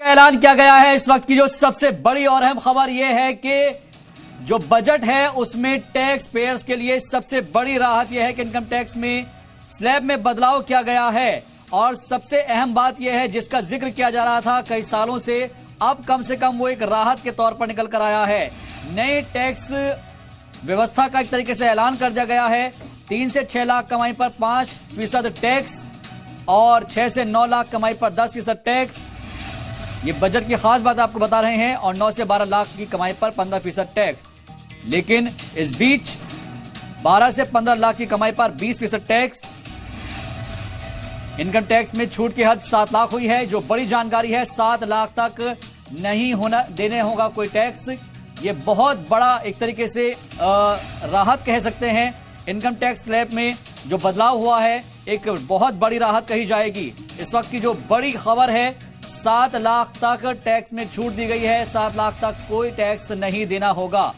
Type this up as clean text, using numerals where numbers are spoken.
का ऐलान किया गया है। इस वक्त की जो सबसे बड़ी और अहम खबर यह है कि जो बजट है उसमें टैक्स पेयर्स के लिए सबसे बड़ी राहत यह है कि इनकम टैक्स में स्लैब में बदलाव किया गया है। और सबसे अहम बात यह है जिसका जिक्र किया जा रहा था कई सालों से, अब कम से कम वो एक राहत के तौर पर निकल कर आया है। नए टैक्स व्यवस्था का एक तरीके से ऐलान कर दिया गया है। 3 से 6 लाख कमाई पर 5% टैक्स और 6 से 9 लाख कमाई पर 10% टैक्स। ये बजट की खास बात आपको बता रहे हैं। और 9 से 12 लाख की कमाई पर 15% टैक्स। लेकिन इस बीच 12 से 15 लाख की कमाई पर 20% टैक्स। इनकम टैक्स में छूट की हद 7 लाख हुई है। जो बड़ी जानकारी है, 7 लाख तक नहीं देने होगा कोई टैक्स। ये बहुत बड़ा एक तरीके से राहत कह सकते हैं। इनकम टैक्स स्लैब में जो बदलाव हुआ है एक बहुत बड़ी राहत कही जाएगी। इस वक्त की जो बड़ी खबर है, 7 लाख तक टैक्स में छूट दी गई है। 7 लाख तक कोई टैक्स नहीं देना होगा।